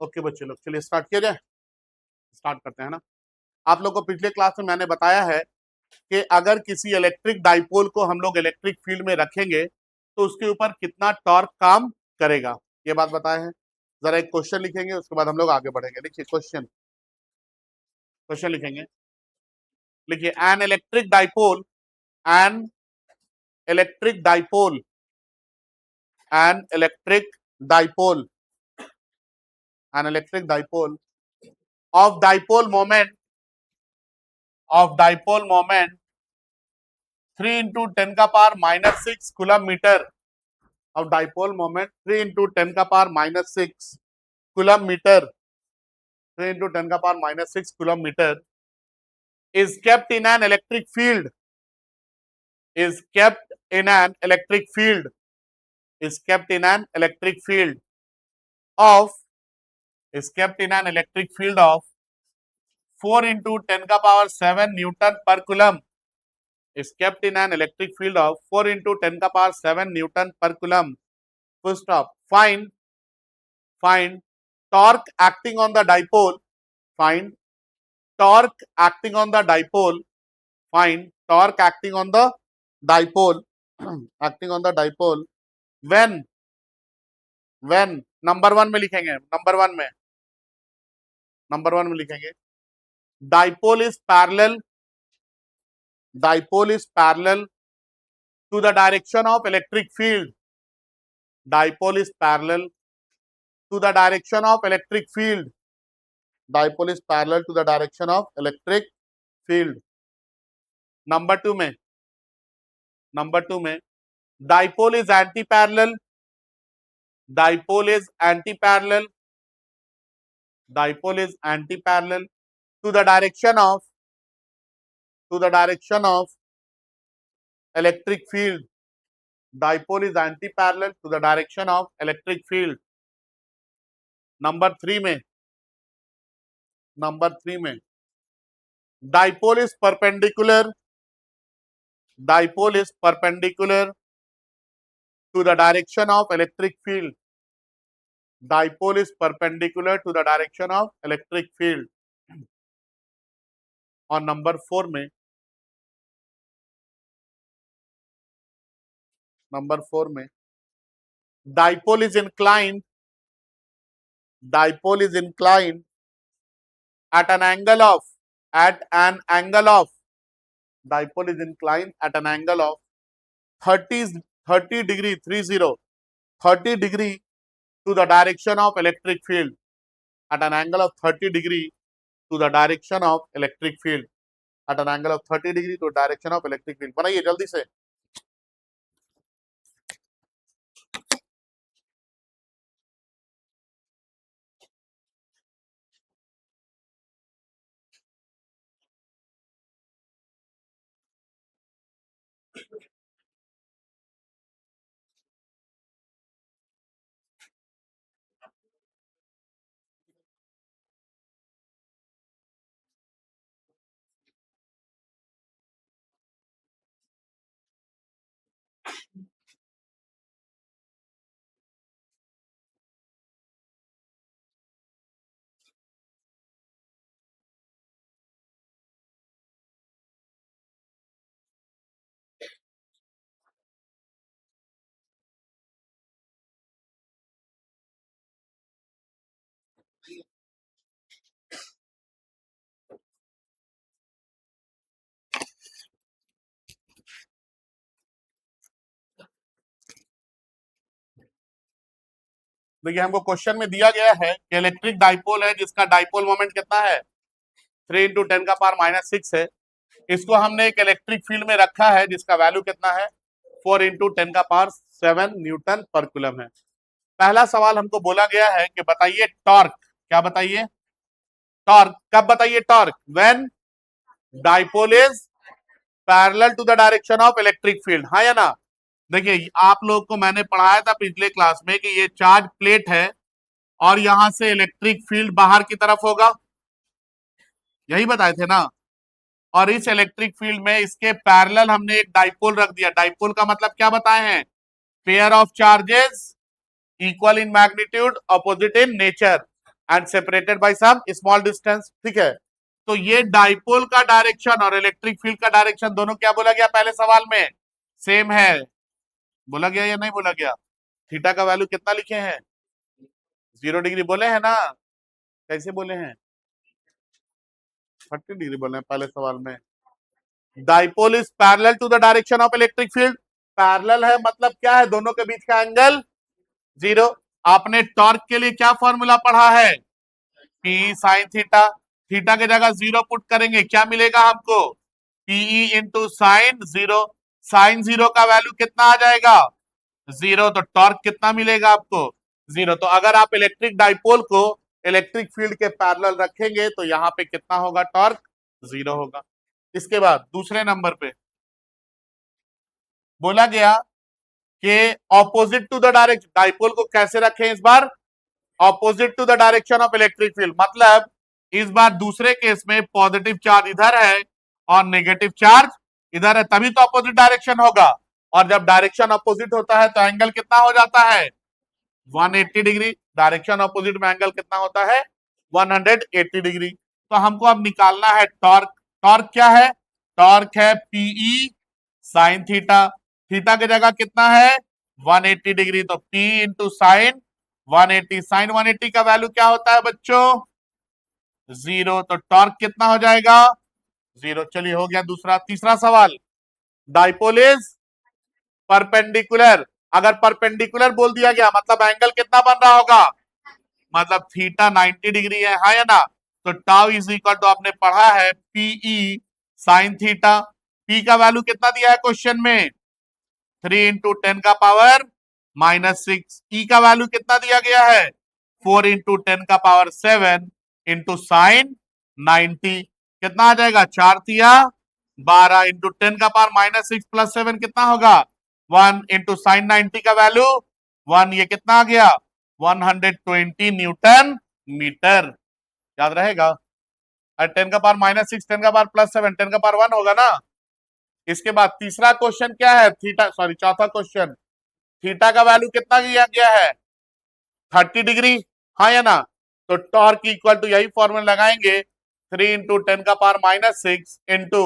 Okay बच्चे लोग, चलिए स्टार्ट किया जाए। स्टार्ट करते हैं ना। आप लोग को पिछले क्लास में मैंने बताया है कि अगर किसी इलेक्ट्रिक डाइपोल को हम लोग इलेक्ट्रिक फील्ड में रखेंगे तो उसके ऊपर कितना टॉर्क काम करेगा, ये बात बताए हैं। जरा एक क्वेश्चन लिखेंगे, उसके बाद हम लोग आगे बढ़ेंगे। देखिए क्वेश्चन, क्वेश्चन लिखेंगे। लिखिए an electric dipole an electric dipole an electric dipole of dipole moment 3 into 10 का power -6 coulomb metre of dipole moment 3 into 10 का पावर -6 कूलम मीटर 3 into 10 का power -6 coulomb metre is kept in an electric field is kept in an electric field is kept in an electric field of is kept in an electric field of 4 into 10 का power 7 Newton पर coulomb is kept in an electric field of 4 into 10 का power 7 Newton पर coulomb. Full stop. Find torque acting on the dipole. Find torque acting on the dipole. Find torque acting on the dipole. acting on the dipole when number 1 में लिखेंगे, number one में लिखेंगे dipole is parallel to the direction of electric field. Dipole is parallel to the direction of electric field. Dipole is parallel to the direction of electric field. Number two में dipole is anti-parallel to the direction of electric field. Dipole is anti-parallel to the direction of electric field. Number three में dipole is perpendicular to the direction of electric field. Dipole is perpendicular to the direction of electric field. और number four में dipole is inclined at an angle of dipole is inclined at an angle of 30 degree to the direction of electric field. At an angle of 30 degree to the direction of electric field. At an angle of 30 degree to the direction of electric field. बनाइए जल्दी से। देखिए हमको question में दिया गया है कि इलेक्ट्रिक डाइपोल है जिसका डाइपोल मोमेंट कितना है 3 into 10 का पावर -6 है। इसको हमने एक इलेक्ट्रिक फील्ड में रखा है जिसका वैल्यू कितना है 4 into 10 का पावर 7 न्यूटन पर कूलम है। पहला सवाल हमको बोला गया है कि बताइए टॉर्क, क्या बताइए टॉर्क, कब बताइए torque when dipole is parallel to the direction of electric field, हाँ या ना। देखिए आप लोग को मैंने पढ़ाया था पिछले क्लास में कि ये चार्ज प्लेट है और यहां से इलेक्ट्रिक फील्ड बाहर की तरफ होगा, यही बताए थे ना। और इस इलेक्ट्रिक फील्ड में इसके पैरेलल हमने एक डाइपोल रख दिया। डाइपोल का मतलब क्या बताए हैं, pair of charges equal in magnitude opposite in nature. And separated by some small distance, ठीक है। तो ये डाइपोल का डायरेक्शन और इलेक्ट्रिक फील्ड का डायरेक्शन दोनों क्या बोला गया पहले सवाल में, सेम है। बोला गया या नहीं बोला गया? थीटा का वैल्यू कितना लिखे हैं? 0 डिग्री बोले हैं ना? कैसे बोले हैं? 30 डिग्री बोले हैं पहले सवाल में। Dipole is parallel to the direction of electric field. Parallel है मतलब क्या है? दोनों के बीच का एंगल 0। आपने टॉर्क के लिए क्या फॉर्मूला पढ़ा है? P sine theta. थीटा की जगह 0 पुट करेंगे, क्या मिलेगा हमको? PE into sine 0। साइन 0 का वैल्यू कितना आ जाएगा? 0। तो टॉर्क कितना मिलेगा आपको? 0। तो अगर आप इलेक्ट्रिक डाइपोल को इलेक्ट्रिक फील्ड के पैरेलल रखेंगे तो यहाँ पे कितना होगा? टॉर्क 0 होगा। इसके बाद दूसरे नंबर पे बोला गया कि opposite to the direction, dipole को कैसे रखें इस बार? Opposite to the direction of electric field, मतलब इस बार दूसरे केस में पॉजिटिव चार्ज इधर है और नेगेटिव चार्ज इधर है, तभी तो अपोजिट डायरेक्शन होगा। और जब डायरेक्शन अपोजिट होता है तो एंगल कितना हो जाता है? 180 डिग्री। डायरेक्शन अपोजिट में एंगल कितना होता है? 180 डिग्री। तो हमको अब निकालना है टॉर्क। टॉर्क क्या है? टॉर्क है पीई साइन थीटा। थीटा की जगह कितना है? 180 डिग्री। तो P इंटू साइन 180। साइन 180 का वैल्यू क्या होता है बच्चों? 0। तो टॉर्क कितना हो जाएगा? 0। चलिए हो गया दूसरा। तीसरा सवाल, डाइपोल इज परपेंडिकुलर। अगर परपेंडिकुलर बोल दिया गया मतलब एंगल कितना बन रहा होगा? मतलब थीटा 90 डिग्री है, हाँ या ना? तो टाउ इज इक्वल टू आपने पढ़ा है पीई साइन थीटा। पी का वैल्यू कितना दिया है क्वेश्चन में? 3 × 10⁻⁻⁶। ई का वैल्यू कितना दिया गया है? 4 × 10⁻7 इंटू साइन 90। कितना आ जाएगा? 4×3 = 12 इंटू 10⁻⁻6 प्लस 7 कितना होगा? 1 इंटू साइन 90 का वैल्यू 1। ये कितना आ गया? 120 न्यूटन मीटर। याद रहेगा? और 10⁻⁻6 10⁻+7 10⁻1 होगा ना? इसके बाद तीसरा क्वेश्चन क्या है? थीटा, सॉरी चौथा क्वेश्चन, थीटा का वैल्यू कितना दिया गया है? 30 डिग्री, हाँ या ना? तो टॉर्क इक्वल टू यही फॉर्मूला लगाएंगे, 3 × 10⁻⁻6 इंटू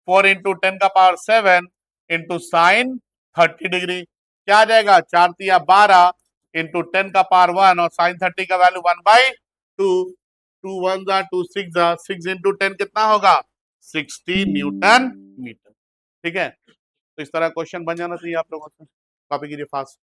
4 × 10⁻7 इंटू साइन 30 डिग्री। क्या आ जाएगा? 4×3 = 12 इंटू 10⁻1 और साइन 30 का वैल्यू 1/2। 2 1 2 6 6 इंटू 10 कितना होगा? 60 न्यूटन मीटर। ठीक है, तो इस तरह क्वेश्चन बन जाना चाहिए आप लोगों से। कॉपी कीजिए फास्ट।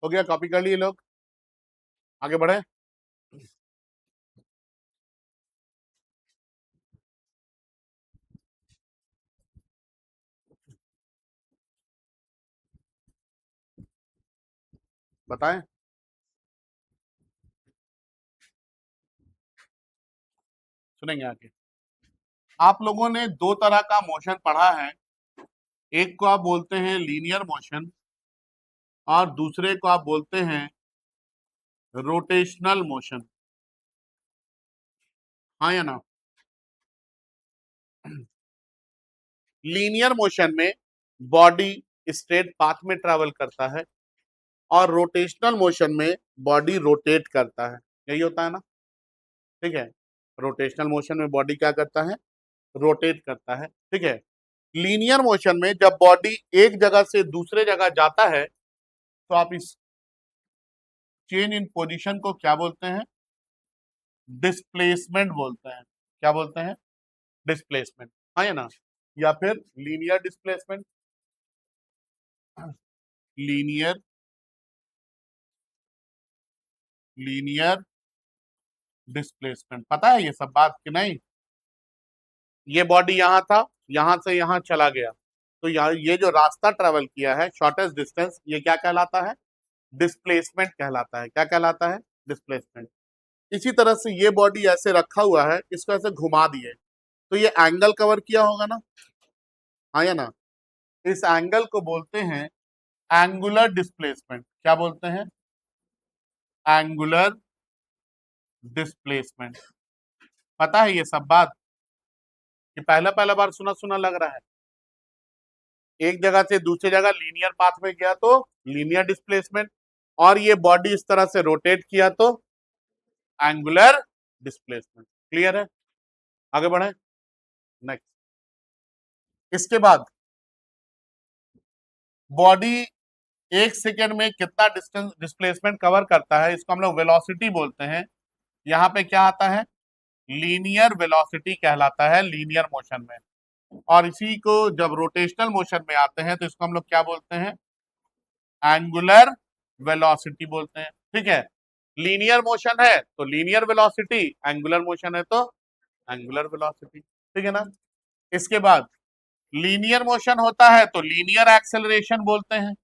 हो गया, कॉपी कर लिए लोग, आगे बढ़े। बताएं, सुनेंगे आगे। आप लोगों ने दो तरह का मोशन पढ़ा है, एक को आप बोलते हैं लीनियर मोशन और दूसरे को आप बोलते हैं रोटेशनल मोशन, हाँ या ना? लीनियर मोशन में बॉडी स्ट्रेट पाथ में ट्रैवल करता है और रोटेशनल मोशन में बॉडी रोटेट करता है, यही होता है ना? ठीक है, रोटेशनल मोशन में बॉडी क्या करता है? रोटेट करता है, ठीक है। लीनियर मोशन में जब बॉडी एक जगह से दूसरे जगह जाता है तो आप इस चेंज इन पोजीशन को क्या बोलते हैं? डिस्प्लेसमेंट बोलते हैं। क्या बोलते हैं? डिस्प्लेसमेंट, हाँ या ना? या फिर linear displacement, linear linear displacement, पता है ये सब बात कि नहीं? ये बॉडी यहां था, यहां से यहां चला गया, तो यहाँ ये जो रास्ता ट्रेवल किया है, शॉर्टेस्ट डिस्टेंस, ये क्या कहलाता है? डिस्प्लेसमेंट कहलाता है। क्या कहलाता है? डिस्प्लेसमेंट। इसी तरह से ये बॉडी ऐसे रखा हुआ है, इसको ऐसे घुमा दिए, तो ये एंगल कवर किया होगा ना, हाँ या ना? इस एंगल को बोलते हैं एंगुलर डिस्प्लेसमेंट। क्या बोलते हैं? Angular displacement. पता है ये सब बात कि पहला पहला बार सुना सुना लग रहा है? एक जगह से दूसरी जगह लीनियर पाथ में गया तो लीनियर डिस्प्लेसमेंट, और ये बॉडी इस तरह से रोटेट किया तो एंगुलर डिस्प्लेसमेंट। क्लियर है? आगे बढ़े, नेक्स्ट। इसके बाद बॉडी एक सेकेंड में कितना डिस्टेंस डिस्प्लेसमेंट कवर करता है, इसको हम लोग वेलोसिटी बोलते हैं। यहाँ पे क्या आता है? लीनियर वेलोसिटी कहलाता है लीनियर मोशन में। और इसी को जब रोटेशनल मोशन में आते हैं तो इसको हम लोग क्या बोलते हैं? एंगुलर वेलोसिटी बोलते हैं, ठीक है। लीनियर मोशन है तो लीनियर वेलोसिटी, एंगुलर मोशन है तो एंगुलर वेलोसिटी, ठीक है ना? इसके बाद लीनियर मोशन होता है तो लीनियर एक्सेलरेशन बोलते हैं।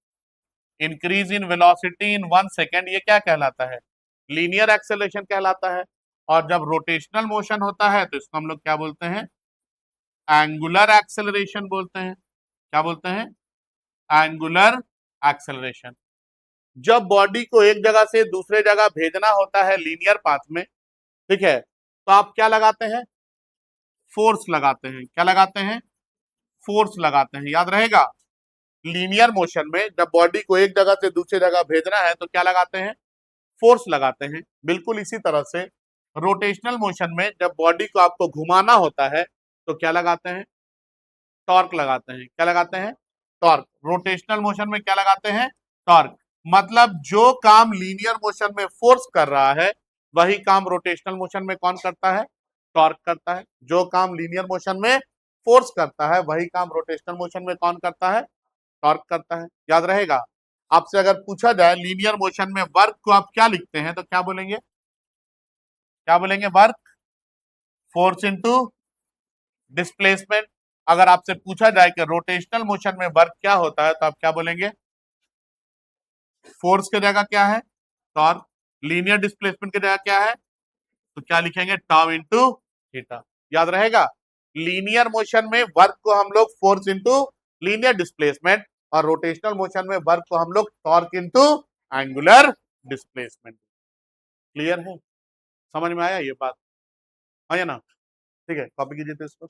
Increase in velocity in 1 second, ये क्या कहलाता है? लीनियर एक्सेलरेशन कहलाता है। और जब रोटेशनल मोशन होता है तो इसको हम लोग क्या बोलते हैं? एंगुलर एक्सेलरेशन बोलते हैं। क्या बोलते हैं? Angular acceleration. जब बॉडी को एक जगह से दूसरे जगह भेजना होता है लीनियर पाथ में, ठीक है, तो आप क्या लगाते हैं? फोर्स लगाते हैं। क्या लगाते हैं? फोर्स लगाते हैं, याद रहेगा। लीनियर मोशन में जब बॉडी को एक जगह से दूसरी जगह भेजना है तो क्या लगाते हैं? फोर्स लगाते हैं। बिल्कुल इसी तरह से रोटेशनल मोशन में जब बॉडी को आपको घुमाना होता है तो क्या लगाते हैं? टॉर्क लगाते हैं। क्या लगाते हैं? टॉर्क। रोटेशनल मोशन में क्या लगाते हैं? टॉर्क। मतलब जो काम लीनियर मोशन में फोर्स कर रहा है वही काम रोटेशनल मोशन में कौन करता है? टॉर्क करता है। जो काम लीनियर मोशन में फोर्स करता है वही काम रोटेशनल मोशन में कौन करता है? टॉर्क करता है। याद रहेगा। आपसे अगर पूछा जाए लीनियर मोशन में वर्क को आप क्या लिखते हैं तो क्या बोलेंगे? क्या बोलेंगे? Work, force into displacement. अगर आपसे पूछा जाए कि रोटेशनल मोशन में वर्क क्या होता है तो आप क्या बोलेंगे? फोर्स की जगह क्या है? टॉर्क। लीनियर डिस्प्लेसमेंट की जगह क्या है? तो क्या लिखेंगे? Tau into theta. याद रहेगा। लीनियर मोशन में वर्क को हम लोग फोर्स इंटू लीनियर डिस्प्लेसमेंट, और रोटेशनल मोशन में वर्क को हम लोग torque into angular displacement. Clear है? समझ में आया ये बात? हाँ या ना? ठीक है, कॉपी कीजिए तो इसको।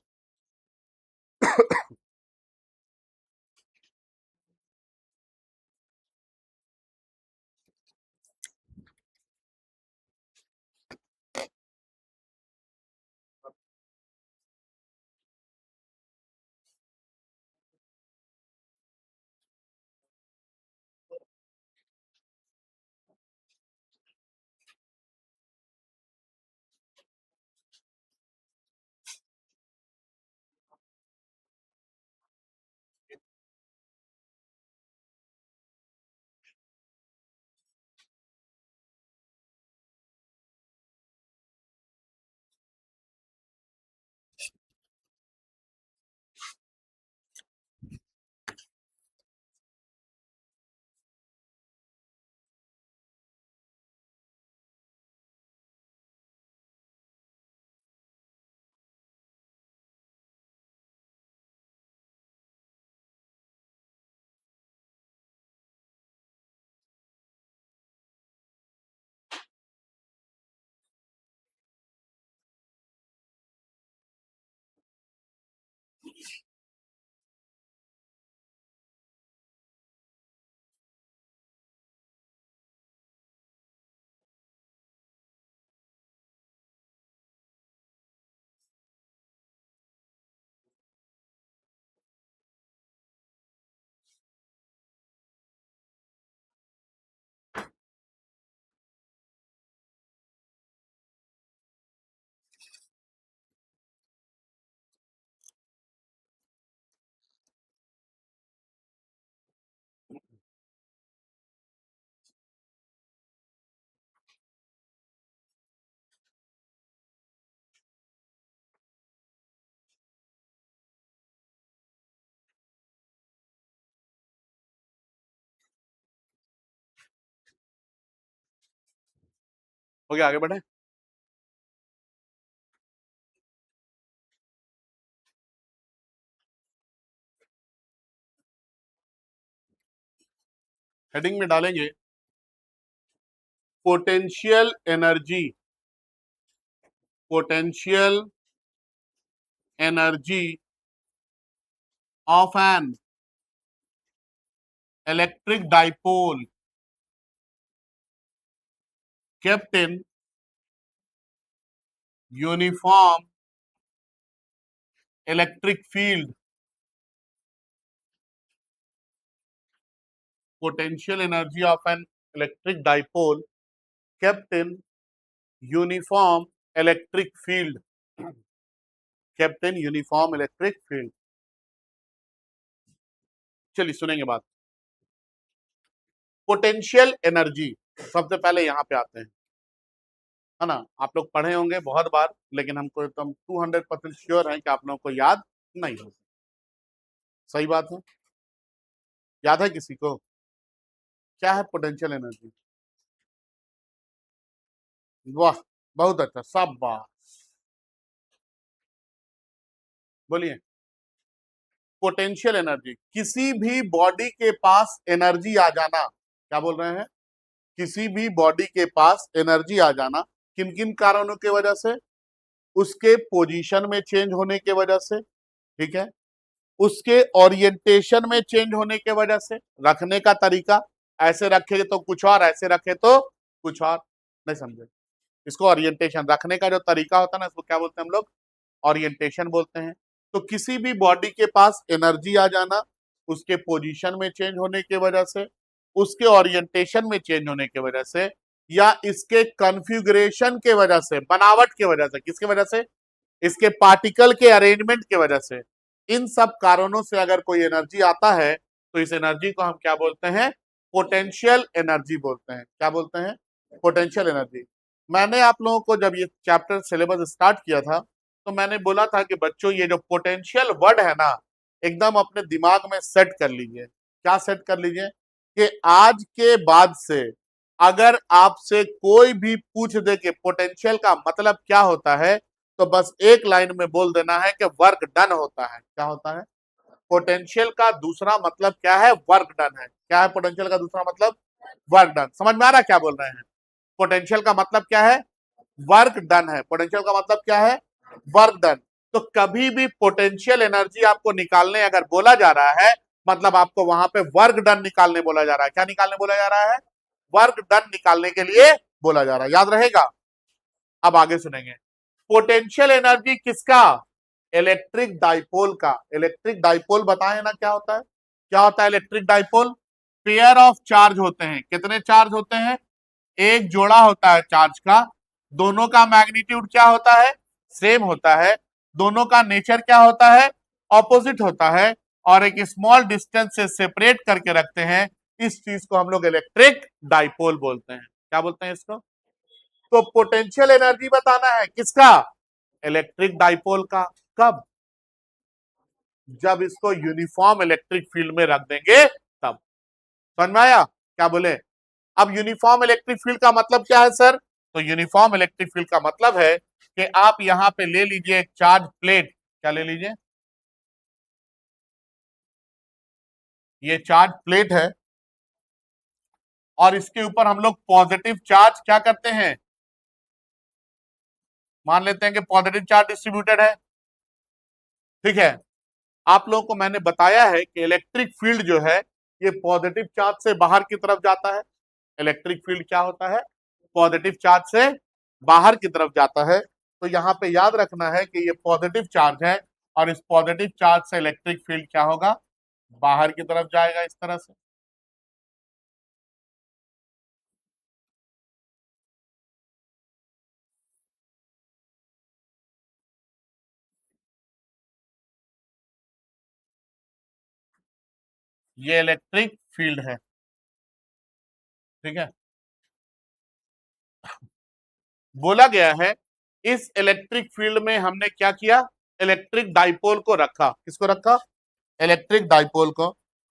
हो गया, आगे बढ़े। हेडिंग में डालेंगे potential energy, potential energy of an electric dipole kept in uniform electric field. Potential energy of an electric dipole kept in uniform electric field. Kept in uniform electric field. चलिए सुनेंगे बात। पोटेंशियल एनर्जी, सबसे पहले यहां पे आते हैं, है ना। आप लोग पढ़े होंगे बहुत बार, लेकिन हमको एकदम 200% श्योर है कि आप लोगों को याद नहीं होगा। सही बात है, याद है किसी को? क्या है पोटेंशियल एनर्जी? वाह, बहुत अच्छा, सब बात। बोलिए। पोटेंशियल एनर्जी, किसी भी बॉडी के पास एनर्जी आ जाना। क्या बोल रहे हैं? किसी भी बॉडी के पास एनर्जी आ जाना, किन किन कारणों की वजह से? उसके पोजीशन में चेंज होने की वजह से, ठीक है, उसके ओरिएंटेशन में चेंज होने की वजह से, रखने का तरीका, ऐसे रखे तो कुछ और, ऐसे रखे तो कुछ और, नहीं समझे? इसको ओरिएंटेशन, रखने का जो तरीका होता है ना, इसको क्या बोलते हैं हम लोग? ओरिएंटेशन बोलते हैं। तो किसी भी बॉडी के पास एनर्जी आ जाना, उसके पोजीशन में चेंज होने की वजह से, उसके ओरिएंटेशन में चेंज होने की वजह से, या इसके कॉन्फ़िगरेशन के वजह से, बनावट की वजह से, किसकी वजह से? इसके पार्टिकल के अरेंजमेंट की वजह से, इन सब कारणों से अगर कोई एनर्जी आता है तो इस एनर्जी को हम क्या बोलते हैं? पोटेंशियल एनर्जी बोलते हैं। क्या बोलते हैं? Potential energy. मैंने आप लोगों को जब ये चैप्टर सिलेबस स्टार्ट किया था तो मैंने बोला था कि बच्चों ये जो पोटेंशियल वर्ड है ना, एकदम अपने दिमाग में सेट कर लीजिए। क्या सेट कर लीजिए? कि आज के बाद से अगर आपसे कोई भी पूछ दे कि पोटेंशियल का मतलब क्या होता है, तो बस एक लाइन में बोल देना है कि वर्क डन होता है। क्या होता है? पोटेंशियल का दूसरा मतलब क्या है? वर्क डन है। क्या है पोटेंशियल का दूसरा मतलब? Work done. समझ में आ रहा है क्या बोल रहे हैं? पोटेंशियल का मतलब क्या है? वर्क डन है। पोटेंशियल का मतलब क्या है? Work done. तो कभी भी पोटेंशियल एनर्जी आपको निकालने अगर बोला जा रहा है, मतलब आपको वहां पे वर्क डन निकालने बोला जा रहा है। क्या निकालने बोला जा रहा है? वर्क डन निकालने के लिए बोला जा रहा है। याद रहेगा? अब आगे सुनेंगे। पोटेंशियल एनर्जी किसका? इलेक्ट्रिक डाइपोल का। इलेक्ट्रिक डाइपोल बताएं ना क्या होता है? क्या होता है electric dipole? Pair of charge होते हैं। कितने चार्ज होते हैं? एक जोड़ा होता है चार्ज का। दोनों का मैग्नीट्यूड क्या होता है? सेम होता है। दोनों का नेचर क्या होता है? ऑपोजिट होता है। और एक स्मॉल डिस्टेंस से सेपरेट करके रखते हैं। इस चीज को हम लोग इलेक्ट्रिक डाइपोल बोलते हैं। क्या बोलते हैं इसको? तो पोटेंशियल एनर्जी बताना है किसका? इलेक्ट्रिक डाइपोल का। कब? जब इसको यूनिफॉर्म इलेक्ट्रिक फील्ड में रख देंगे तब। समझ में आया? क्या बोले? अब यूनिफॉर्म इलेक्ट्रिक फील्ड का मतलब क्या है सर? तो यूनिफॉर्म इलेक्ट्रिक फील्ड का मतलब है कि आप यहां पे ले लीजिए एक चार्ज प्लेट। क्या ले लीजिए? ये चार्ज प्लेट है, और इसके ऊपर हम लोग पॉजिटिव चार्ज क्या करते हैं? मान लेते हैं कि पॉजिटिव चार्ज डिस्ट्रीब्यूटेड है, ठीक है। आप लोगों को मैंने बताया है कि इलेक्ट्रिक फील्ड जो है ये पॉजिटिव चार्ज से बाहर की तरफ जाता है। इलेक्ट्रिक फील्ड क्या होता है? पॉजिटिव चार्ज से बाहर की तरफ जाता है। तो यहाँ पे याद रखना है कि ये पॉजिटिव चार्ज है, और इस पॉजिटिव चार्ज से इलेक्ट्रिक फील्ड क्या होगा? बाहर की तरफ जाएगा, इस तरह से। ये इलेक्ट्रिक फील्ड है, ठीक है। बोला गया है इस इलेक्ट्रिक फील्ड में हमने क्या किया? इलेक्ट्रिक डाइपोल को रखा। किसको रखा? इलेक्ट्रिक डाइपोल को।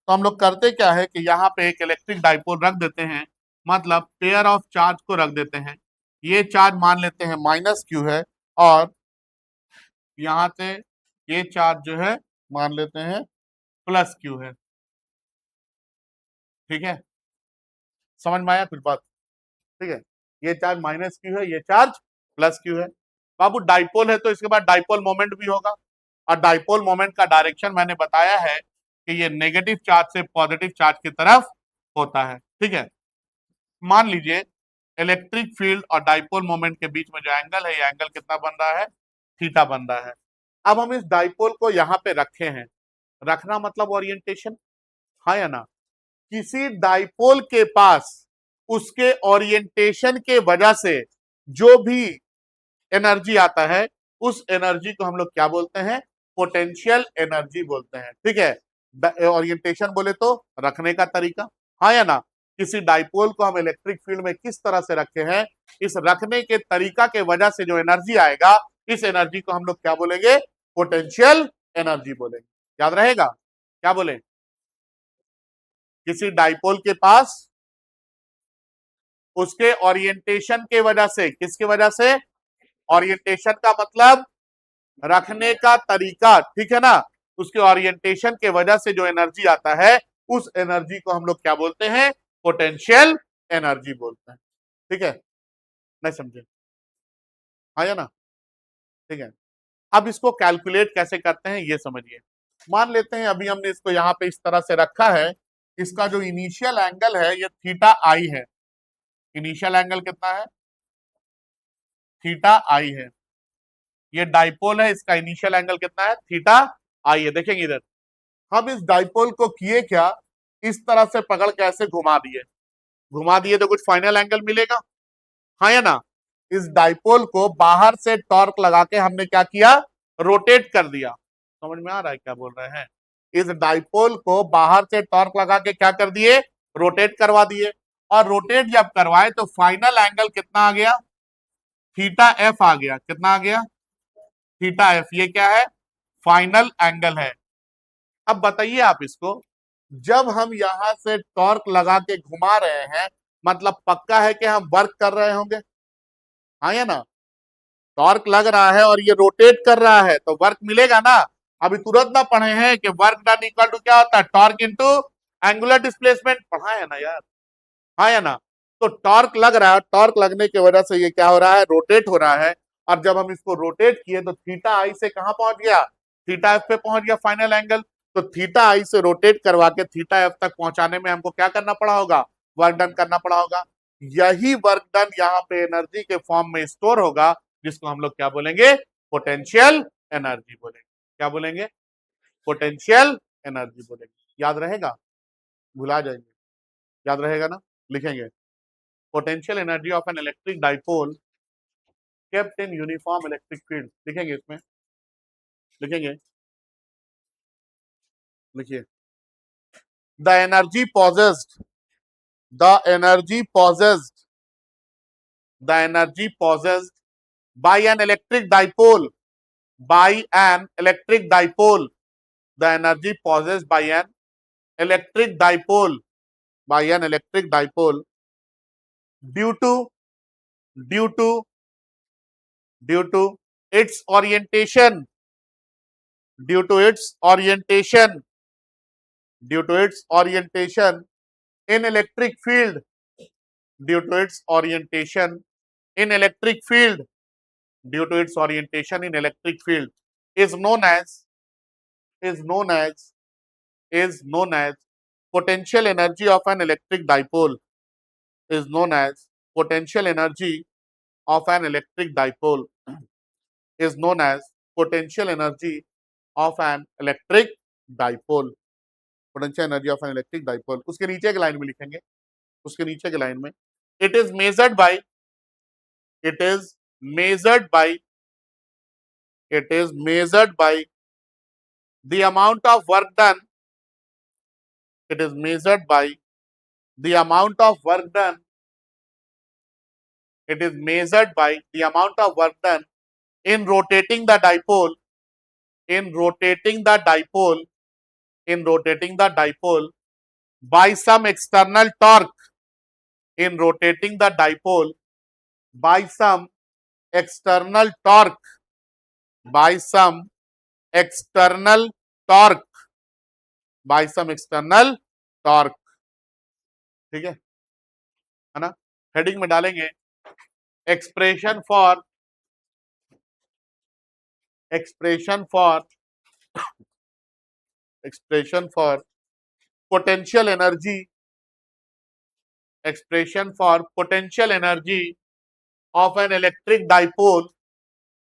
तो हम लोग करते क्या है कि यहाँ पे एक इलेक्ट्रिक डाइपोल रख देते हैं, मतलब पेयर ऑफ चार्ज को रख देते हैं। ये चार्ज मान लेते हैं माइनस क्यू है, और यहां से ये चार्ज जो है मान लेते हैं प्लस क्यू है। ठीक है, समझ में आया कुछ बात? ठीक है, ये चार्ज माइनस क्यू है, ये चार्ज प्लस क्यू है। बाबू डाइपोल है तो इसके बाद डाइपोल मोमेंट भी होगा, और डाइपोल मोमेंट का डायरेक्शन मैंने बताया है कि ये नेगेटिव चार्ज से पॉजिटिव चार्ज की तरफ होता है। ठीक है, मान लीजिए इलेक्ट्रिक फील्ड और डाइपोल मोमेंट के बीच में जो एंगल है, ये एंगल कितना बन रहा है? थीटा बन रहा है। अब हम इस डाइपोल को यहाँ पे रखे हैं, रखना मतलब ओरिएंटेशन, हाँ या ना? किसी डाइपोल के पास उसके ओरिएंटेशन के वजह से जो भी एनर्जी आता है, उस एनर्जी को हम लोग क्या बोलते हैं? पोटेंशियल एनर्जी बोलते हैं। ठीक है, ओरिएंटेशन बोले तो रखने का तरीका, हाँ या ना? किसी डाइपोल को हम इलेक्ट्रिक फील्ड में किस तरह से रखे हैं, इस रखने के तरीका के वजह से जो एनर्जी आएगा, इस एनर्जी को हम लोग क्या बोलेंगे? पोटेंशियल एनर्जी बोलेंगे। याद रहेगा? क्या बोले? किसी डाइपोल के पास उसके ओरिएंटेशन के वजह से, किसकी वजह से? ओरिएंटेशन का मतलब रखने का तरीका, ठीक है ना? उसके ओरिएंटेशन के वजह से जो एनर्जी आता है, उस एनर्जी को हम लोग क्या बोलते हैं? पोटेंशियल एनर्जी बोलते हैं। ठीक है, नहीं समझे? आया ना? ठीक है, अब इसको कैलकुलेट कैसे करते हैं ये समझिए। मान लेते हैं अभी हमने इसको यहाँ पे इस तरह से रखा है, इसका जो इनिशियल एंगल है ये थीटा आई है। इनिशियल एंगल कितना है? थीटा आई है। ये डाइपोल है, इसका इनिशियल एंगल कितना है? थीटा आई है। देखेंगे इधर, हम इस डाइपोल को किए क्या, इस तरह से पकड़ के ऐसे घुमा दिए, घुमा दिए तो कुछ फाइनल एंगल मिलेगा, हाँ या ना? इस डाइपोल को बाहर से टॉर्क लगा के हमने क्या किया? रोटेट कर दिया। समझ में आ रहा है क्या बोल रहे हैं? इस डाइपोल को बाहर से टॉर्क लगा के क्या कर दिए? रोटेट करवा दिए, और रोटेट जब करवाए तो फाइनल एंगल कितना आ गया? थीटा एफ आ गया। कितना आ गया? Theta F. ये क्या है? फाइनल एंगल है। अब बताइए आप इसको, जब हम यहां से टॉर्क लगा के घुमा रहे हैं, मतलब पक्का है कि हम वर्क कर रहे होंगे, हाँ या ना? टॉर्क लग रहा है और ये रोटेट कर रहा है तो वर्क मिलेगा ना। अभी तुरंत ना पढ़े हैं कि वर्क डन इक्वल टू क्या होता है? टॉर्क इनटू एंगुलर डिस्प्लेसमेंट, पढ़ा है ना यार, हाँ या ना? तो टॉर्क लग रहा है, टॉर्क लगने की वजह से ये क्या हो रहा है? रोटेट हो रहा है। और जब हम इसको रोटेट किए तो थीटा आई से कहां पहुंच गया? थीटा एफ पे पहुंच गया फाइनल एंगल। तो थीटा आई से रोटेट करवा के थीटा एफ तक पहुंचाने में हमको क्या करना पड़ा होगा? वर्क डन करना पड़ा होगा। यही वर्क डन यहाँ पे एनर्जी के फॉर्म में स्टोर होगा, जिसको हम लोग क्या बोलेंगे? पोटेंशियल एनर्जी बोलेंगे। क्या बोलेंगे? पोटेंशियल एनर्जी बोलेंगे। याद रहेगा? भुला जाएंगे? याद रहेगा ना? लिखेंगे, potential energy of an electric dipole kept in uniform electric field. लिखेंगे, इसमें लिखेंगे, लिखिए, the energy possessed, the energy possessed, the energy possessed by an electric dipole, by an electric dipole, the energy possessed by an electric dipole, by an electric dipole due to, due to, due to its orientation, due to its orientation, due to its orientation in electric field, due to its orientation in electric field, due to its orientation in electric field is known as, is known as, is known as potential energy of an electric dipole, is known as potential energy of an electric dipole, is known as potential energy of an electric dipole, potential energy of an electric dipole. उसके नीचे के line में लिखेंगे, उसके नीचे के line में, it is measured by, it is measured by, it is measured by the amount of work done, it is measured by the amount of work done, it is measured by the amount of work done in rotating the dipole, in rotating the dipole, in rotating the dipole by some external torque, in rotating the dipole by some external torque, by some external torque, by some external torque. ठीक है ना। Heading में डालेंगे expression for, expression for, expression for potential energy, expression for potential energy of an electric dipole,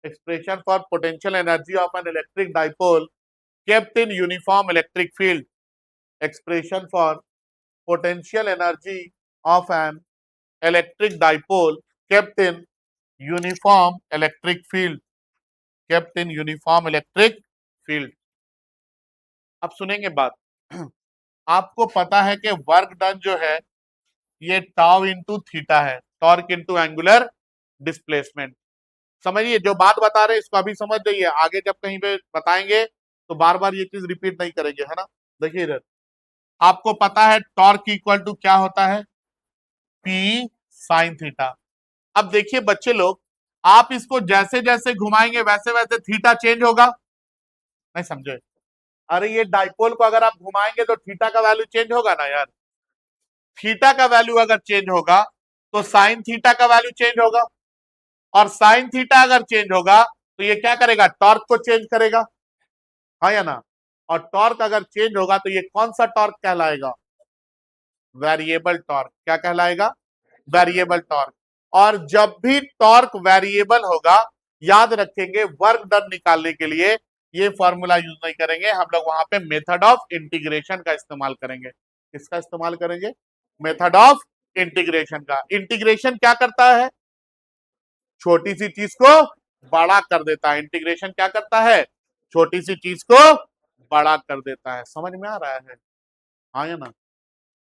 expression for potential energy of an electric dipole kept in uniform electric field, expression for potential energy of an electric dipole kept in uniform electric field, kept in uniform electric field। अब सुनेंगे बात। आपको पता है कि work done जो है ये टाउ इंटू थीटा है, टॉर्क इंटू एंगुलर डिस्प्लेसमेंट। समझिए, जो बात बता रहे हैं इसको अभी समझ जाइए, आगे जब कहीं पे बताएंगे तो बार बार ये चीज रिपीट नहीं करेंगे, है ना। देखिए इधर, आपको पता है टॉर्क इक्वल टू क्या होता है, पी साइन थीटा। अब देखिए बच्चे लोग, आप इसको जैसे जैसे घुमाएंगे वैसे वैसे थीटा चेंज होगा, नहीं समझे। अरे ये डाइपोल को अगर आप घुमाएंगे तो थीटा का वैल्यू चेंज होगा ना यार। थीटा का वैल्यू अगर चेंज होगा तो साइन थीटा का वैल्यू चेंज होगा, और साइन थीटा अगर चेंज होगा तो ये क्या करेगा, टॉर्क को चेंज करेगा, हाँ या ना। और टॉर्क अगर चेंज होगा तो ये कौन सा टॉर्क कहलाएगा, वेरिएबल टॉर्क। क्या कहलाएगा, वेरिएबल टॉर्क। और जब भी टॉर्क वेरिएबल होगा, याद रखेंगे वर्क डन निकालने के लिए ये फॉर्मूला यूज नहीं करेंगे हम लोग, वहां पे मेथड ऑफ इंटीग्रेशन का इस्तेमाल करेंगे। किसका इस्तेमाल करेंगे, मेथड ऑफ इंटीग्रेशन का। इंटीग्रेशन क्या करता है, छोटी सी चीज को बड़ा कर देता है। इंटीग्रेशन क्या करता है, छोटी सी चीज को बड़ा कर देता है। समझ में आ रहा है, हाँ या ना।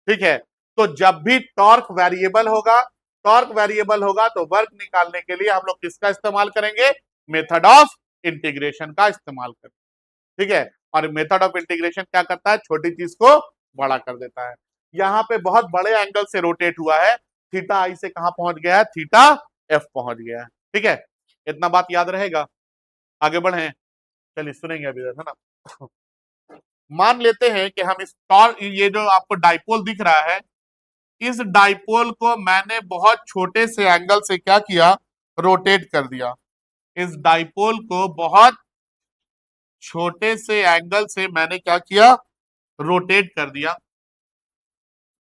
ठीक है, तो जब भी टॉर्क वेरिएबल होगा, टॉर्क वेरिएबल होगा तो वर्क निकालने के लिए हम लोग किसका इस्तेमाल करेंगे, मेथड ऑफ इंटीग्रेशन का इस्तेमाल करेंगे। ठीक है, और मेथड ऑफ इंटीग्रेशन क्या करता है, छोटी चीज को बड़ा कर देता है। यहां पे बहुत बड़े एंगल से रोटेट हुआ है, थीटा आई से कहां पहुंच गया है, थीटा एफ पहुंच गया है। ठीक है, इतना बात याद रहेगा। आगे बढ़े, चलिए सुनेंगे अभी, है ना। मान लेते हैं कि हम इस टॉर्क, ये जो आपको डाइपोल दिख रहा है, इस डाइपोल को मैंने बहुत छोटे से एंगल से क्या किया, रोटेट कर दिया। इस डाइपोल को बहुत छोटे से एंगल से मैंने क्या किया, रोटेट कर दिया।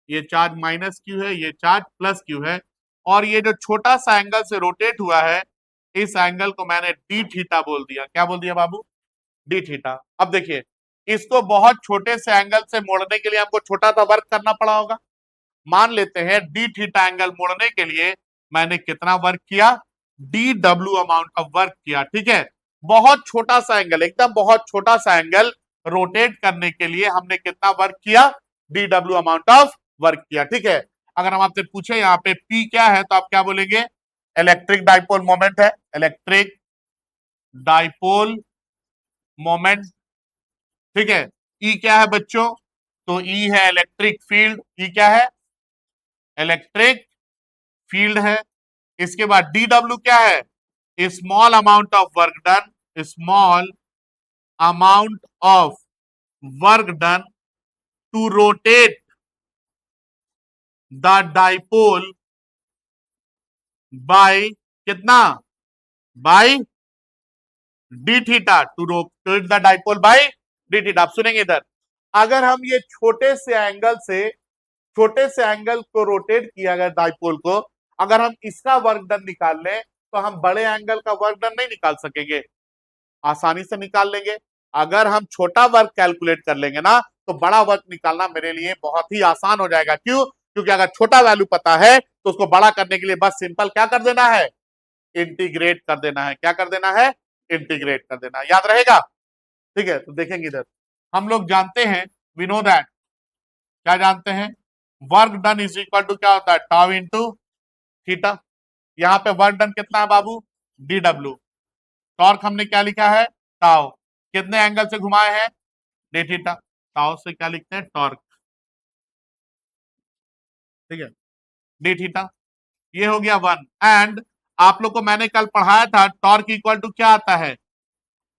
ये चार्ज माइनस क्यू है, ये चार्ज प्लस क्यू है, और ये जो छोटा सा एंगल से रोटेट हुआ है, इस एंगल को मैंने डी थीटा बोल दिया। क्या बोल दिया बाबू, डी थीटा। अब देखिए, इसको बहुत छोटे से एंगल से मोड़ने के लिए हमको छोटा सा वर्क करना पड़ा होगा। मान लेते हैं डी थीटा एंगल मोड़ने के लिए मैंने कितना वर्क किया, D W amount of work किया। ठीक है, बहुत छोटा सा एंगल, एकदम बहुत छोटा सा एंगल रोटेट करने के लिए हमने कितना वर्क किया, D W amount of work किया। ठीक है, अगर हम आपसे पूछे यहाँ पे पी क्या है तो आप क्या बोलेंगे, इलेक्ट्रिक डाइपोल मोमेंट है, इलेक्ट्रिक डाइपोल मोमेंट। ठीक है, ई क्या है बच्चों, तो ई है इलेक्ट्रिक फील्ड, ई क्या है, इलेक्ट्रिक फील्ड है। इसके बाद डी डब्ल्यू क्या है, small amount of work done, small amount of work done to rotate the dipole by कितना, by D theta, to rotate the dipole by D theta. आप सुनेंगे इधर, अगर हम ये छोटे से एंगल से, छोटे से एंगल को रोटेट किया गया डाइपोल को, अगर हम इसका वर्क डन निकाल लें तो हम बड़े एंगल का वर्क डन नहीं निकाल सकेंगे, आसानी से निकाल लेंगे। अगर हम छोटा वर्क कैलकुलेट कर लेंगे ना तो बड़ा वर्क निकालना मेरे लिए बहुत ही आसान हो जाएगा। क्यों, क्योंकि अगर छोटा वैल्यू पता है तो उसको बड़ा करने के लिए बस सिंपल क्या कर देना है, इंटीग्रेट कर देना है। क्या कर देना है, इंटीग्रेट कर देना है, याद रहेगा। ठीक है, तो देखेंगे इधर, हम लोग जानते हैं, वी नो दैट, क्या जानते हैं, work done is equal to क्या होता है, टाउ इंटू थीटा। यहाँ पे वर्क डन कितना है बाबू, डी डब्ल्यू। टॉर्क हमने क्या लिखा है, टाउ, कितने एंगल से घुमाए हैं, डी थीटा। टाउ से क्या लिखते हैं, टॉर्क। ठीक है, डी थीटा, ये हो गया वन। एंड आप लोग को मैंने कल पढ़ाया था टॉर्क इक्वल टू क्या आता है,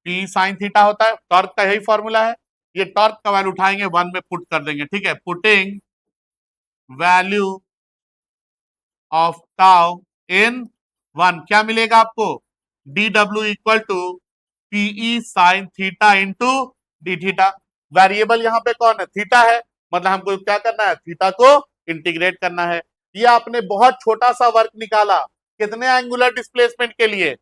पी साइन थीटा होता है, टॉर्क का यही फॉर्मूला है। ये टॉर्क का वैल्यू उठाएंगे 1 में पुट कर देंगे, ठीक है। Putting value of tau in 1 क्या मिलेगा आपको, D W equal to PE sine theta into D theta. Variable यहाँ पे कौन है, थीटा है, मतलब हमको क्या करना है, थीटा को इंटीग्रेट करना है। ये आपने बहुत छोटा सा वर्क निकाला, कितने एंगुलर डिस्प्लेसमेंट के लिए,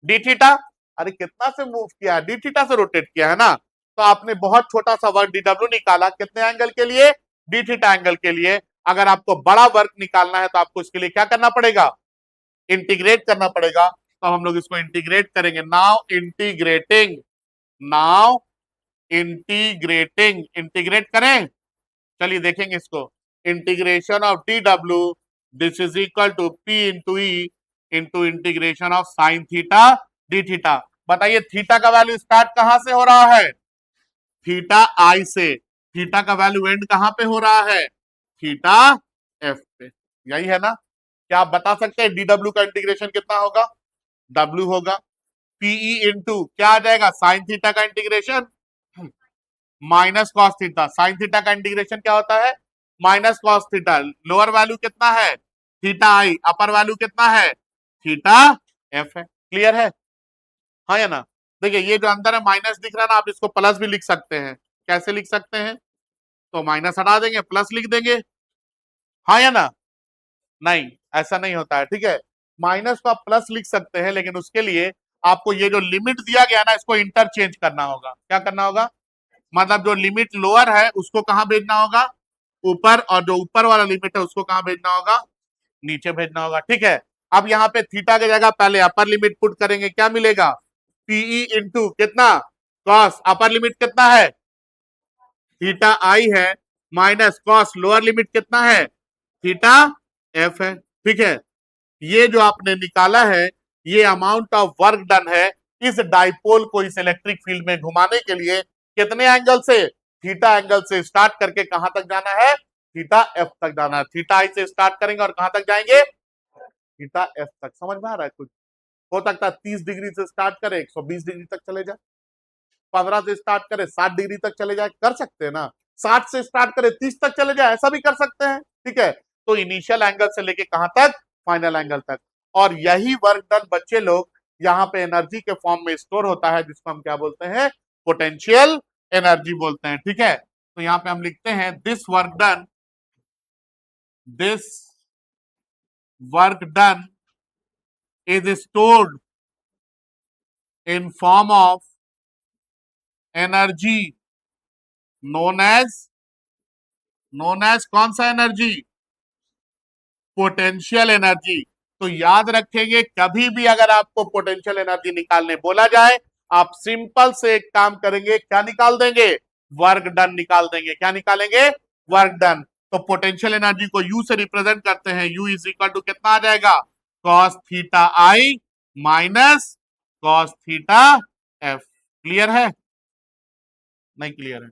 डी थीटा। अरे कितना से मूव किया है, डी थीटा से रोटेट किया है ना, तो आपने बहुत छोटा सा वर्क डी डब्ल्यू निकाला, कितने एंगल के लिए, डी थीटा एंगल के लिए। अगर आपको बड़ा वर्क निकालना है तो आपको इसके लिए क्या करना पड़ेगा, इंटीग्रेट करना पड़ेगा। तो हम लोग इसको इंटीग्रेट करेंगे, now integrating, now integrating, integrate करें, चलिए देखेंगे इसको। Integration of D W this is equal to P into E into integration of sine theta D theta. बताइए थीटा का वैल्यू स्टार्ट कहां से हो रहा है, थीटा आई से, थीटा का वैल्यू एंड कहां पे हो रहा है, थीटा एफ पे, यही है ना। क्या आप बता सकते हैं डी डब्ल्यू का इंटीग्रेशन कितना होगा, डब्ल्यू होगा पीई इंटू क्या आ जाएगा, साइन थीटा का integration minus cos theta, sine theta का इंटीग्रेशन क्या होता है, minus cos theta. Lower value कितना है, थीटा आई, अपर वैल्यू कितना है, थीटा एफ है। क्लियर है, हाँ या ना। देखिए ये जो अंदर है माइनस दिख रहा है ना, आप इसको प्लस भी लिख सकते हैं। कैसे लिख सकते हैं, तो माइनस हटा देंगे प्लस लिख देंगे, हाँ या ना। नहीं ऐसा नहीं होता है, ठीक है। माइनस को आप प्लस लिख सकते हैं, लेकिन उसके लिए आपको ये जो लिमिट दिया गया ना, इसको इंटरचेंज करना होगा। क्या करना होगा, मतलब जो लिमिट लोअर है उसको कहां भेजना होगा, ऊपर, और जो ऊपर वाला लिमिट है उसको कहां भेजना होगा, नीचे भेजना होगा, ठीक है। अब यहाँ पे थीटा की जगह पहले अपर लिमिट पुट करेंगे, क्या मिलेगा, पीई इंटू कितना, कॉस, अपर लिमिट कितना है, थीटा आई है, माइनस कॉस लोअर लिमिट कितना है, थीटा एफ है, ठीक है। ये जो आपने निकाला है ये अमाउंट ऑफ वर्क डन है इस डाइपोल को इस इलेक्ट्रिक फील्ड में घुमाने के लिए, कितने एंगल से, थीटा एंगल से स्टार्ट करके कहां तक जाना है, थीटा एफ तक जाना है। थीटा आई से स्टार्ट करेंगे और कहां तक जाएंगे, थीटा एफ तक। समझ में आ रहा है कुछ, हो सकता है 30 डिग्री से स्टार्ट करे 120 डिग्री तक चले जाए, 15 से स्टार्ट करे 60 डिग्री तक चले जाए, कर सकते हैं ना, 60 से स्टार्ट करे 30 तक चले जाए, ऐसा भी कर सकते हैं, ठीक है। तो इनिशियल एंगल से लेके कहां तक, फाइनल एंगल तक। और यही वर्क डन बच्चे लोग यहाँ पे एनर्जी के फॉर्म में स्टोर होता है, जिसको हम क्या बोलते हैं, पोटेंशियल एनर्जी बोलते हैं, ठीक है। तो यहाँ पे हम लिखते हैं this work done is stored in form of energy known as कौन सा एनर्जी, पोटेंशियल एनर्जी। तो याद रखेंगे कभी भी अगर आपको पोटेंशियल एनर्जी निकालने बोला जाए, आप सिंपल से एक काम करेंगे, क्या निकाल देंगे, वर्क डन निकाल देंगे। क्या निकालेंगे, वर्क डन। तो पोटेंशियल एनर्जी को यू से रिप्रेजेंट करते हैं, यू इज इक्वल टू कितना आ जाएगा, cos theta I minus cos theta F. Clear है, नहीं क्लियर है,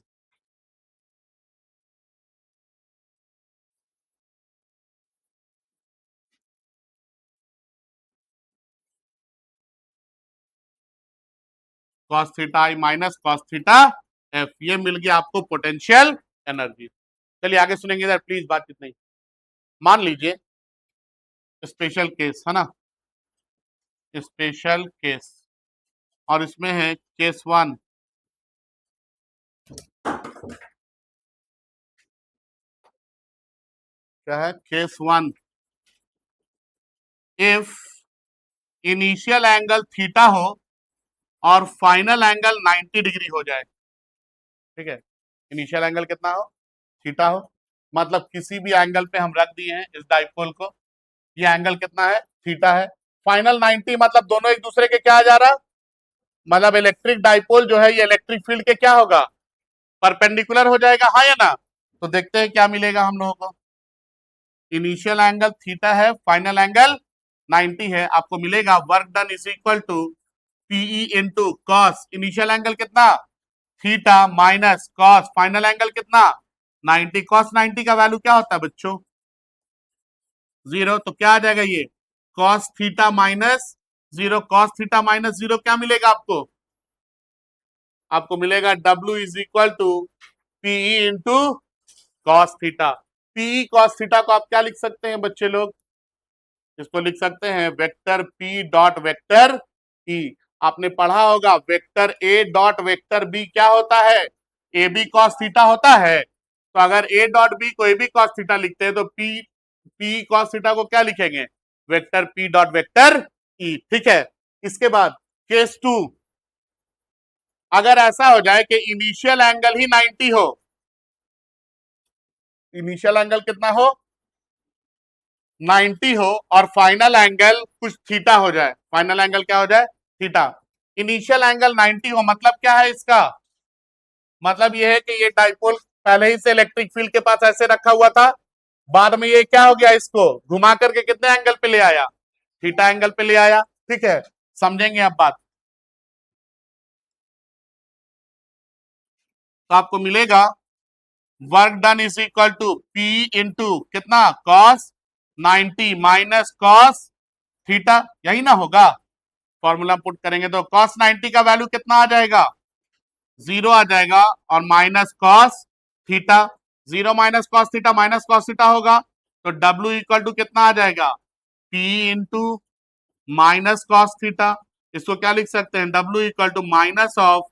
cos theta I minus cos theta F, ये मिल गया आपको पोटेंशियल एनर्जी। चलिए आगे सुनेंगे इधर प्लीज, बातचीत नहीं। मान लीजिए स्पेशल केस है ना, स्पेशल केस, और इसमें है केस 1, क्या है, case 1, if initial angle theta हो और फाइनल एंगल 90 डिग्री हो जाए, ठीक है। इनिशियल एंगल कितना हो, थीटा हो, मतलब किसी भी एंगल पे हम रख दिए हैं इस डाइपोल को, ये एंगल कितना है, थीटा है, फाइनल 90, मतलब दोनों एक दूसरे के क्या आ जा रहा, मतलब इलेक्ट्रिक डाइपोल जो है ये इलेक्ट्रिक फील्ड के क्या होगा, परपेंडिकुलर हो जाएगा, हाँ या ना। तो देखते हैं क्या मिलेगा हम लोगों को, इनिशियल एंगल थीटा है, फाइनल एंगल 90 है, आपको मिलेगा work done is equal to PE into cos, initial angle कितना, theta minus cos final angle कितना, 90, कॉस 90 का वैल्यू क्या होता है बच्चों, 0, तो क्या आ जाएगा ये cos theta minus zero, cos theta minus zero क्या मिलेगा आपको? आपको मिलेगा W is equal to PE into cos theta. PE cos theta को आप क्या लिख सकते हैं बच्चे लोग? इसको लिख सकते हैं vector P dot vector E। आपने पढ़ा होगा vector A dot vector B क्या होता है? ए बी कॉस थीटा होता है। तो अगर A डॉट B को ए बी कॉस थीटा लिखते हैं तो P कॉस थीटा को क्या लिखेंगे? Vector P dot vector E। ठीक है, इसके बाद केस 2, अगर ऐसा हो जाए कि इनिशियल एंगल ही 90 हो, इनिशियल एंगल कितना हो? 90 हो और फाइनल एंगल कुछ थीटा हो जाए, फाइनल एंगल क्या हो जाए? थीटा। इनिशियल एंगल 90 हो मतलब क्या है इसका? मतलब ये है कि ये डाइपोल पहले ही से इलेक्ट्रिक फील्ड के पास ऐसे रखा हुआ था, बाद में ये क्या हो गया, इसको घुमा करके कितने एंगल पे ले आया? थीटा एंगल पे ले आया। ठीक है, समझेंगे अब बात। तो आपको मिलेगा work done is equal to P into कितना? कॉस 90 माइनस कॉस थीटा, यही ना होगा? फॉर्मूला पुट करेंगे तो कॉस 90 का वैल्यू कितना आ जाएगा? जीरो आ जाएगा, और minus cos theta, zero minus cos theta minus cos theta होगा, तो W इक्वल टू कितना आ जाएगा? P into minus cos theta. इसको क्या लिख सकते हैं? W equal to minus of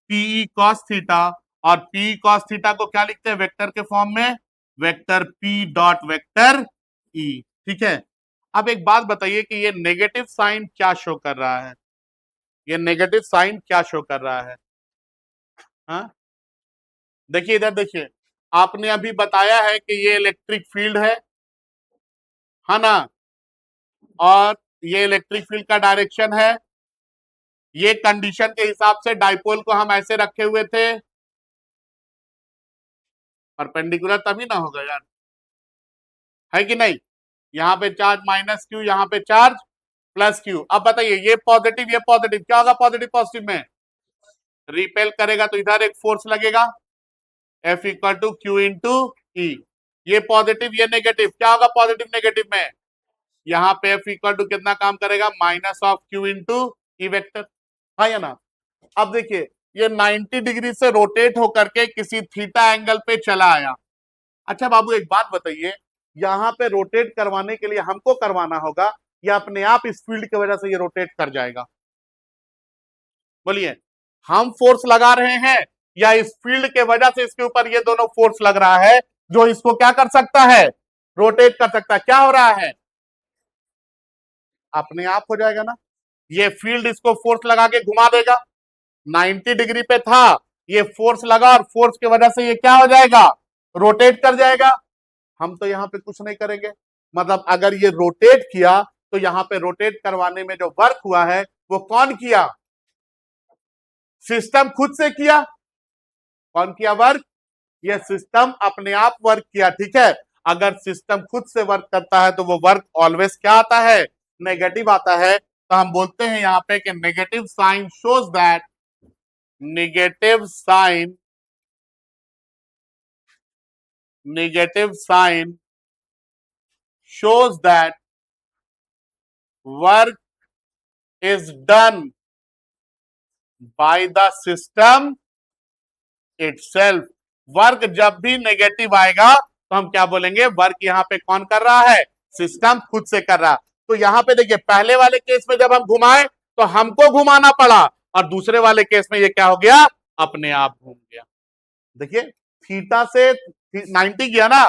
PE cos theta, और पी कॉस थीटा को क्या लिखते हैं वेक्टर के फॉर्म में? Vector P dot vector E। ठीक है, अब एक बात बताइए कि ये नेगेटिव साइन क्या शो कर रहा है? ये नेगेटिव साइन क्या शो कर रहा है? हाँ, देखिए इधर देखिए, आपने अभी बताया है कि ये इलेक्ट्रिक फील्ड है ना, और ये इलेक्ट्रिक फील्ड का डायरेक्शन है। ये कंडीशन के हिसाब से डाइपोल को हम ऐसे रखे हुए थे, परपेंडिकुलर तभी ना होगा यार, है कि नहीं? यहाँ पे चार्ज माइनस क्यू, यहाँ पे चार्ज प्लस क्यू। अब बताइए ये पॉजिटिव, ये पॉजिटिव, क्या होगा पॉजिटिव पॉजिटिव में? रिपेल करेगा तो इधर एक फोर्स लगेगा, F equal to Q into E. ये पॉजिटिव ये नेगेटिव, क्या होगा पॉजिटिव नेगेटिव में? यहाँ पे F इक्वल टू कितना काम करेगा? Minus of Q into E vector, हाँ या ना? अब देखिए ये 90 डिग्री से रोटेट होकर के किसी थीटा एंगल पे चला आया। अच्छा बाबू एक बात बताइए, यहाँ पे रोटेट करवाने के लिए हमको करवाना होगा या अपने आप इस फील्ड की वजह से ये रोटेट कर जाएगा? बोलिए, हम फोर्स लगा रहे हैं या इस फील्ड के वजह से इसके ऊपर ये दोनों फोर्स लग रहा है जो इसको क्या कर सकता है? रोटेट कर सकता है। क्या हो रहा है? अपने आप हो जाएगा ना, ये फील्ड इसको फोर्स लगा के घुमा देगा। 90 डिग्री पे था, ये फोर्स लगा और फोर्स की वजह से ये क्या हो जाएगा? रोटेट कर जाएगा। हम तो यहाँ पे कुछ नहीं करेंगे, मतलब अगर ये रोटेट किया तो यहाँ पे रोटेट करवाने में जो वर्क हुआ है वो कौन किया? सिस्टम खुद से किया। कौन किया वर्क? ये सिस्टम अपने आप वर्क किया। ठीक है, अगर सिस्टम खुद से वर्क करता है तो वो वर्क ऑलवेज क्या आता है? नेगेटिव आता है। तो हम बोलते हैं यहाँ पे कि negative sign shows that, negative sign, negative sign shows that work is done by the system itself। Work जब भी नेगेटिव आएगा तो हम क्या बोलेंगे? वर्क यहाँ पे कौन कर रहा है? सिस्टम खुद से कर रहा। तो यहाँ पे देखिए पहले वाले केस में जब हम घुमाए तो हमको घुमाना पड़ा, और दूसरे वाले केस में ये क्या हो गया? अपने आप घूम गया। देखिए थीटा से 90 गया ना,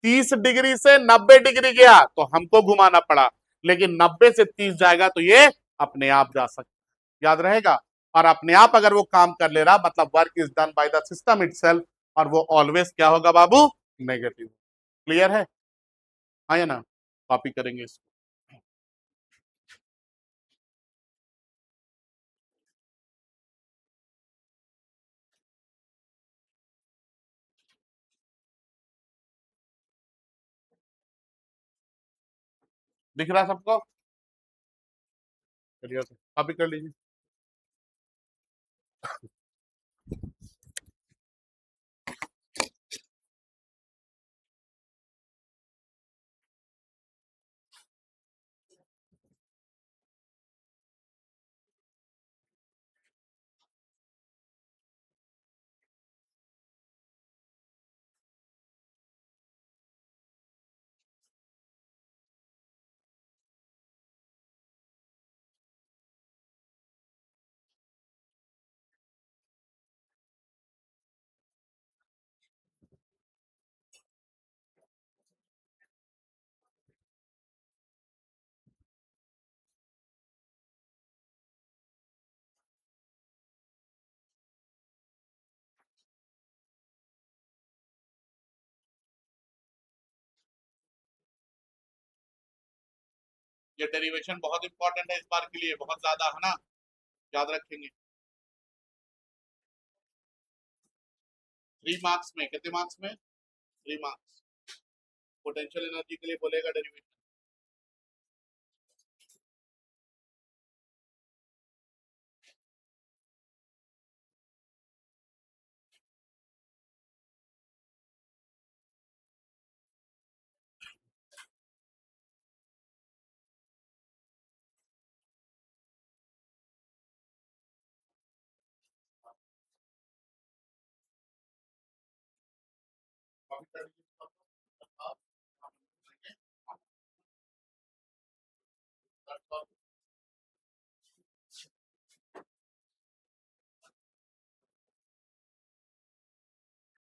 30 डिग्री से 90 डिग्री गया तो हमको घुमाना पड़ा, लेकिन 90 से 30 जाएगा तो ये अपने आप जा सकता। याद रहेगा? और अपने आप अगर वो काम कर ले रहा मतलब work is done by the system itself, और वो ऑलवेज क्या होगा बाबू? नेगेटिव। क्लियर है? हाँ या ना? कॉपी करेंगे इसको। दिख रहा सबको? चलिए कॉपी कर लीजिए। ये डेरिवेशन बहुत इंपॉर्टेंट है इस बार के लिए, बहुत ज्यादा, है ना, याद रखेंगे। 3 मार्क्स में, कितने मार्क्स में? 3 मार्क्स। पोटेंशियल एनर्जी के लिए बोलेगा डेरिवेशन।